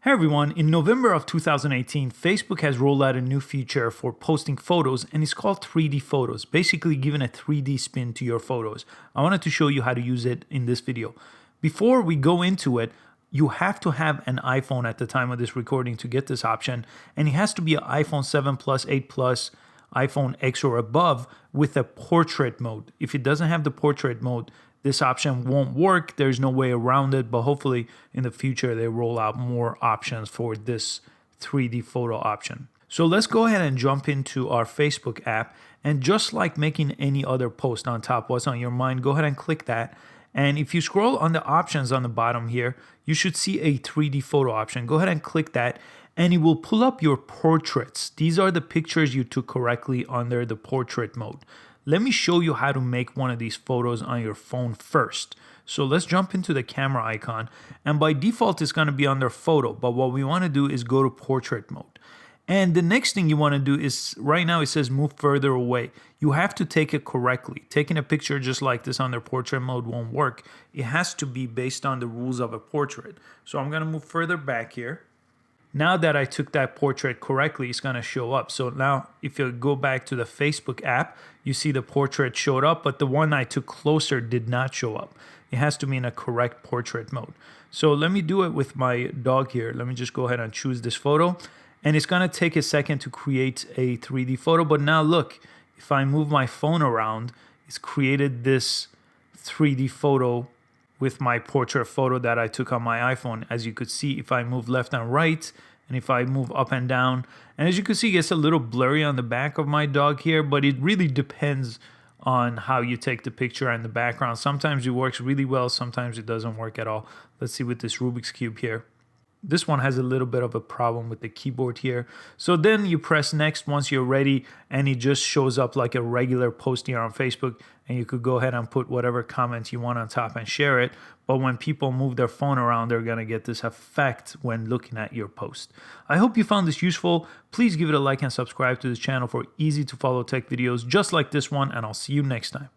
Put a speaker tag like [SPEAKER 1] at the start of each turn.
[SPEAKER 1] Hey everyone, in November of 2018, Facebook has rolled out a new feature for posting photos and it's called 3D photos, basically giving a 3D spin to your photos. I wanted to show you how to use it in this video. Before we go into it, you have to have an iPhone at the time of this recording to get this option, and it has to be an iPhone 7 Plus, 8 Plus, iPhone X or above with a portrait mode. If it doesn't have the portrait mode, this option won't work. There's no way around it, but hopefully in the future they roll out more options for this 3D photo option. So let's go ahead and jump into our Facebook app, and just like making any other post on top, what's on your mind, go ahead and click that. And if you scroll on the options on the bottom here, you should see a 3D photo option. Go ahead and click that and it will pull up your portraits. These are the pictures you took correctly under the portrait mode. Let me show you how to make one of these photos on your phone first. So let's jump into the camera icon, and by default it's going to be under photo, but what we want to do is go to portrait mode. And the next thing you want to do is, right now it says move further away. You have to take it correctly. Taking a picture just like this under portrait mode won't work. It has to be based on the rules of a portrait. So I'm going to move further back here. Now that I took that portrait correctly, it's going to show up. So now if you go back to the Facebook app, you see the portrait showed up, but the one I took closer did not show up. It has to be in a correct portrait mode. So let me do it with my dog here. Let me just go ahead and choose this photo. And it's going to take a second to create a 3D photo. But now look, if I move my phone around, it's created this 3D photo with my portrait photo that I took on my iPhone. As you could see, if I move left and right, and if I move up and down, and as you can see, it gets a little blurry on the back of my dog here, but it really depends on how you take the picture and the background. Sometimes it works really well, sometimes it doesn't work at all. Let's see with this Rubik's Cube here. This one has a little bit of a problem with the keyboard here. So then you press next once you're ready, and it just shows up like a regular post here on Facebook, and you could go ahead and put whatever comment you want on top and share it. But when people move their phone around, they're going to get this effect when looking at your post. I hope you found this useful. Please give it a like and subscribe to this channel for easy to follow tech videos just like this one, and I'll see you next time.